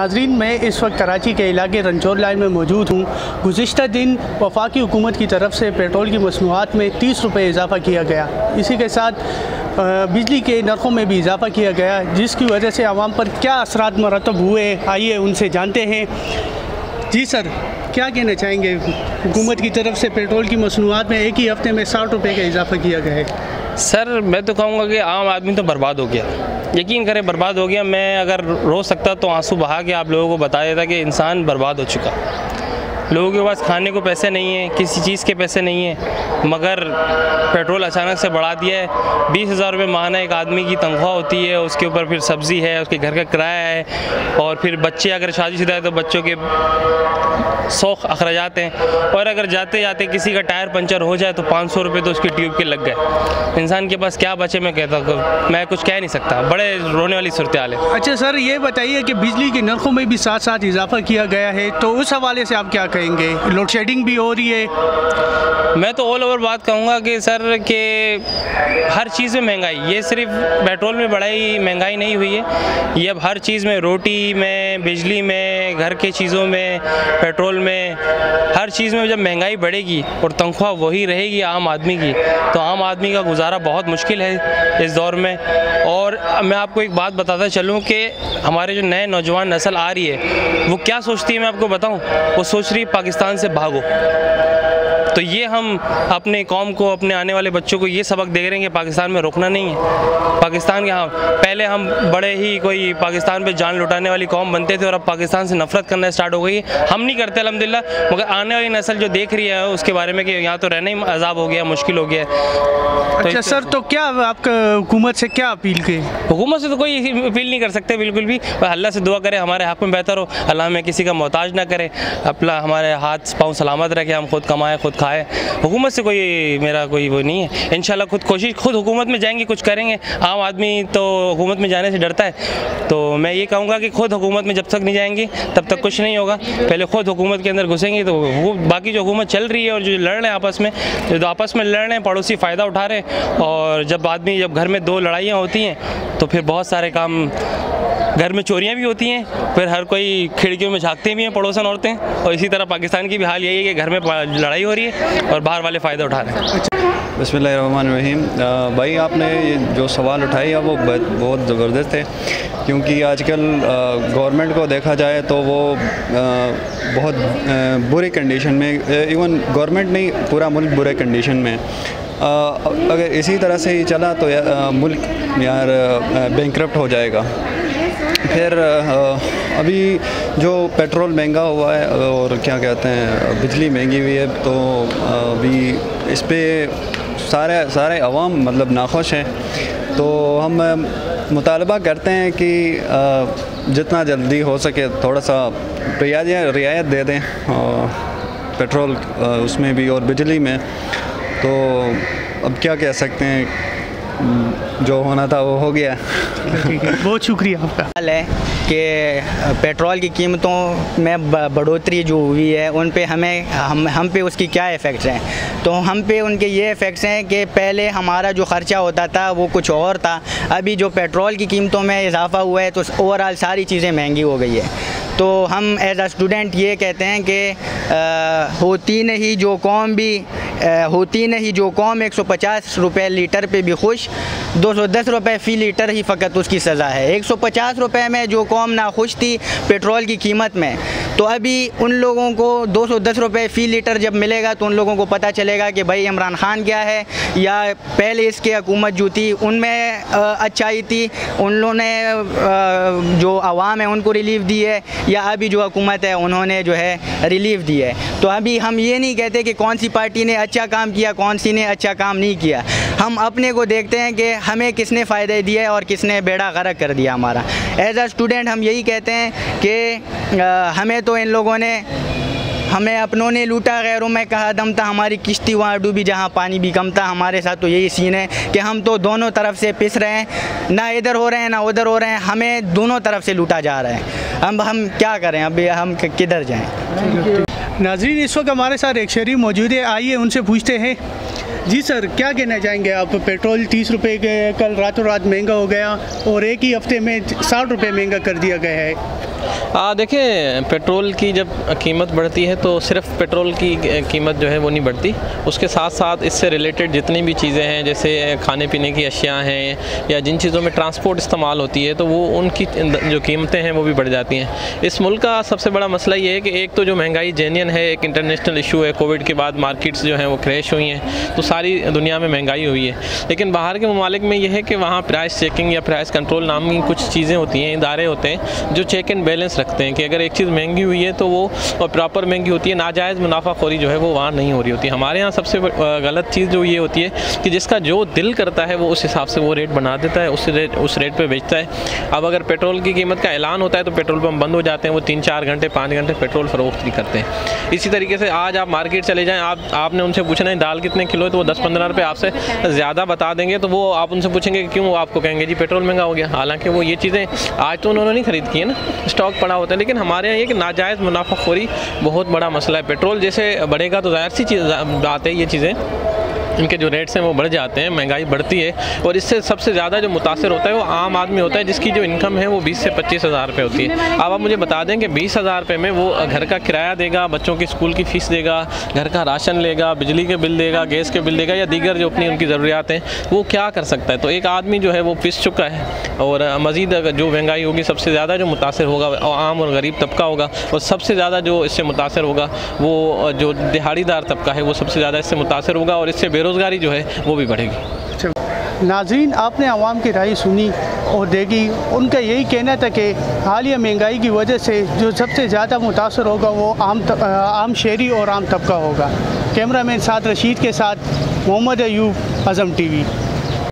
नाजरीन, मैं इस वक्त कराची के इलाके रंचोर लाइन में मौजूद हूँ। गुज़िश्ता दिन वफाकी हुकूमत की तरफ से पेट्रोल की मसनूआत में 30 रुपये इजाफ़ा किया गया। इसी के साथ बिजली के नरखों में भी इजाफ़ा किया गया, जिसकी वजह से आवाम पर क्या असरात मरतब हुए, आइए उनसे जानते हैं। जी सर, क्या कहना चाहेंगे? हुकूमत की तरफ से पेट्रोल की मसनूआत में एक ही हफ्ते में 60 रुपये का इजाफ़ा किया गया है। सर मैं तो कहूँगा कि आम आदमी तो बर्बाद हो गया, यकीन करें बर्बाद हो गया। मैं अगर रो सकता तो आंसू बहा के आप लोगों को बता देता कि इंसान बर्बाद हो चुका। लोगों के पास खाने को पैसे नहीं हैं, किसी चीज़ के पैसे नहीं हैं, मगर पेट्रोल अचानक से बढ़ा दिया है। 20,000 रुपये माहाना एक आदमी की तनख्वाह होती है, उसके ऊपर फिर सब्ज़ी है, उसके घर का किराया है, और फिर बच्चे अगर शादीशुदा है तो बच्चों के शौक़ अखराजात हैं, और अगर जाते जाते किसी का टायर पंचर हो जाए तो 500 रुपये तो उसकी ट्यूब के लग गए। इंसान के पास क्या बचे? मैं कहता हूँ, मैं कुछ कह नहीं सकता, बड़े रोने वाली सूरत हाल है। अच्छा सर, ये बताइए कि बिजली के नरखों में भी साथ साथ इजाफ़ा किया गया है, तो उस हवाले से आप क्या कहेंगे? लोड शेडिंग भी हो रही है। मैं तो ऑल ओवर बात कहूँगा कि सर के हर चीज़ में महंगाई, ये सिर्फ पेट्रोल में बढ़ाई महंगाई नहीं हुई है, ये अब हर चीज़ में, रोटी में, बिजली में, घर के चीज़ों में, पेट्रोल में, हर चीज़ में जब महंगाई बढ़ेगी और तनख्वाह वही रहेगी आम आदमी की, तो आम आदमी का गुजारा बहुत मुश्किल है इस दौर में। और मैं आपको एक बात बताता चलूँ कि हमारे जो नए नौजवान नस्ल आ रही है वो क्या सोचती है, मैं आपको बताऊँ। वो सोच रही है पाकिस्तान से भागो। तो ये हम अपने कौम को, अपने आने वाले बच्चों को ये सबक दे रहे हैं कि पाकिस्तान में रुकना नहीं है। पाकिस्तान के, हाँ, पहले हम बड़े ही कोई पाकिस्तान पे जान लुटाने वाली कौम बनते थे और अब पाकिस्तान से नफरत करना स्टार्ट हो गई। हम नहीं करते अल्हम्दुलिल्लाह, मगर आने वाली नस्ल जो देख रही है उसके बारे में कि यहाँ तो रहना ही अजाब हो गया, मुश्किल हो गया। अच्छा सर, तो क्या आपका हुकूमत से क्या अपील की? हुकूमत से तो कोई अपील नहीं कर सकते बिल्कुल भी। अल्लाह से दुआ करे हमारे हक़ में बेहतर हो, अल्लाह हमें किसी का मोहताज ना करे, अपना हमारे हाथ पाँव सलामत रखे, हम खुद कमाएँ खुद खाए। हुकूमत से कोई मेरा कोई वो नहीं है। इंशाल्लाह खुद कोशिश, खुद हुकूमत में जाएंगे, कुछ करेंगे। आम आदमी तो हुकूमत में जाने से डरता है, तो मैं ये कहूँगा कि खुद हुकूमत में जब तक नहीं जाएंगे तब तक कुछ नहीं होगा। पहले खुद हुकूमत के अंदर घुसेंगे तो बाकी जो हुकूमत चल रही है और जो लड़ रहे हैं आपस में, जो आपस में लड़ रहे हैं, पड़ोसी फ़ायदा उठा रहे हैं। और जब घर में दो लड़ाइयाँ होती हैं तो फिर बहुत सारे काम, घर में चोरियां भी होती हैं, फिर हर कोई खिड़कियों में झांकते भी हैं पड़ोसन औरतें। और इसी तरह पाकिस्तान की भी हाल यही है कि घर में लड़ाई हो रही है और बाहर वाले फ़ायदा उठा रहे हैं। बिस्मिल्लाहिर्रहमानिर्रहीम। भाई आपने ये जो सवाल उठाई है वो बहुत ज़बरदस्त है, क्योंकि आजकल गवर्नमेंट को देखा जाए तो वो बहुत बुरी कंडीशन में, इवन गवर्नमेंट नहीं पूरा मुल्क बुरे कंडीशन में। अगर इसी तरह से ही चला तो मुल्क यार बैंकरप्ट हो जाएगा। फिर अभी जो पेट्रोल महंगा हुआ है और क्या कहते हैं बिजली महंगी हुई है, तो अभी इस पे सारे अवाम मतलब नाखुश हैं। तो हम मुतालबा करते हैं कि जितना जल्दी हो सके थोड़ा सा रियायत दे दें पेट्रोल उसमें भी और बिजली में। तो अब क्या कह सकते हैं, जो होना था वो हो गया। बहुत शुक्रिया आपका। हाल है कि पेट्रोल की कीमतों में बढ़ोतरी जो हुई है उन पे हम पे उसकी क्या इफ़ेक्ट्स हैं। तो हम पे उनके ये इफ़ेक्ट्स हैं कि पहले हमारा जो ख़र्चा होता था वो कुछ और था, अभी जो पेट्रोल की कीमतों में इजाफ़ा हुआ है तो ओवरऑल सारी चीज़ें महंगी हो गई है। तो हम एज आ स्टूडेंट ये कहते हैं कि होती नहीं जो कौम 150 रुपये लीटर पे भी खुश, 210 रुपये फ़ी लीटर ही फ़कत उसकी सज़ा है। 150 रुपये में जो कौम नाखुश थी पेट्रोल की कीमत में, तो अभी उन लोगों को 210 रुपये फ़ी लीटर जब मिलेगा तो उन लोगों को पता चलेगा कि भाई इमरान खान क्या है, या पहले इसकी हुकूमत जो थी उनमें अच्छाई थी, उन लोगों ने जो आवाम है उनको रिलीफ दी है, या अभी जो हुकूमत है उन्होंने जो है रिलीफ दी है। तो अभी हम ये नहीं कहते कि कौन सी पार्टी ने अच्छा काम किया, कौन सी ने अच्छा काम नहीं किया। हम अपने को देखते हैं कि हमें किसने फ़ायदे दिए और किसने बेड़ा गर्क कर दिया हमारा। एज आ स्टूडेंट हम यही कहते हैं कि हमें तो इन लोगों ने, हमें अपनों ने लूटा, गैरों में कहा दम था, हमारी किश्ती वहाँ डूबी जहाँ पानी भी कम था। हमारे साथ तो यही सीन है कि हम तो दोनों तरफ से पिस रहे हैं, ना इधर हो रहे हैं ना उधर हो रहे हैं, हमें दोनों तरफ से लूटा जा रहा है। अब हम क्या करें, अभी हम किधर जाएँ? नाज़रीन, इस वक्त हमारे साथ एक शरीफ मौजूद है, आइए उनसे पूछते हैं। जी सर, क्या कहना चाहेंगे आप? पेट्रोल 30 रुपये के कल रातों रात महंगा हो गया और एक ही हफ्ते में 60 रुपये महंगा कर दिया गया है। देखिए, पेट्रोल की जब कीमत बढ़ती है तो सिर्फ पेट्रोल की कीमत जो है वो नहीं बढ़ती, उसके साथ साथ इससे रिलेटेड जितनी भी चीज़ें हैं, जैसे खाने पीने की अशिया हैं या जिन चीज़ों में ट्रांसपोर्ट इस्तेमाल होती है, तो वो उनकी जो कीमतें हैं वो भी बढ़ जाती हैं। इस मुल्क का सबसे बड़ा मसला ये है कि एक तो जो महंगाई जेन्युइन है, एक इंटरनेशनल इशू है, कोविड के बाद मार्केट्स जो हैं वो क्रैश हुई हैं, तो सारी दुनिया में महंगाई हुई है। लेकिन बाहर के ममालिक में यह है कि वहाँ प्राइस चेकिंग या प्राइस कंट्रोल नाम की कुछ चीज़ें होती हैं, इदारे होते हैं जो चेक एंड बैलेंस रखते हैं कि अगर एक चीज़ महंगी हुई है तो वो और प्रॉपर महंगी होती है, नाजायज़ मुनाफाखोरी जो है वो वहाँ नहीं हो रही होती। हमारे यहाँ सबसे गलत चीज़ जो ये होती है कि जिसका जो दिल करता है वो उस हिसाब से वो रेट बना देता है, उस रेट पे बेचता है। अब अगर पेट्रोल की कीमत का ऐलान होता है तो पेट्रोल पंप बंद हो जाते हैं, वो 3-4 घंटे 5 घंटे पेट्रोल फरोख्त नहीं करते हैं। इसी तरीके से आज आप मार्केट चले जाएँ, आपने उनसे पूछना है दाल कितने किलो है, तो वो 10-15 रुपये आपसे ज़्यादा बता देंगे। तो वो आप उनसे पूछेंगे क्यों, वो आपको कहेंगे जी पेट्रोल महंगा हो गया। हालांकि वो ये चीज़ें आज तो उन्होंने नहीं खरीद की है ना, स्टॉक पड़ा होता है। लेकिन हमारे यहाँ ये कि नाजायज़ मुनाफाखोरी बहुत बड़ा मसला है। पेट्रोल जैसे बढ़ेगा तो ज़ाहिर सी चीज़ बात है, ये चीज़ें इनके जो रेट्स हैं वो बढ़ जाते हैं, महंगाई बढ़ती है और इससे सबसे ज़्यादा जो मुतासर होता है वो आम आदमी होता है, जिसकी जो इनकम है वो 20 से 25 हज़ार रुपये होती है। अब आप मुझे बता दें कि 20 हज़ार रुपये में वो घर का किराया देगा, बच्चों की स्कूल की फ़ीस देगा, घर का राशन लेगा, बिजली के बिल देगा, गैस के बिल देगा या दीगर जो अपनी उनकी ज़रूरियात हैं, वो क्या कर सकता है? तो एक आदमी जो है वो पिस चुका है और मज़ीद जो महंगाई होगी सबसे ज़्यादा जो मुतासर होगा आम और गरीब तबका होगा, और सबसे ज़्यादा जो इससे मुतासर होगा वो जो दिहाड़ीदार तबका है वो सबसे ज़्यादा इससे मुतासर होगा और इससे बेरोज़गारी जो है वो भी बढ़ेगी। नाज़रीन, आपने आवाम की राय सुनी और देखी। उनका यही कहना था कि हालिया महंगाई की वजह से जो सबसे ज़्यादा मुतासर होगा वो आम शहरी और आम तबका होगा। कैमरामैन साथ रशीद के साथ मोहम्मद अयूब, आज़म TV।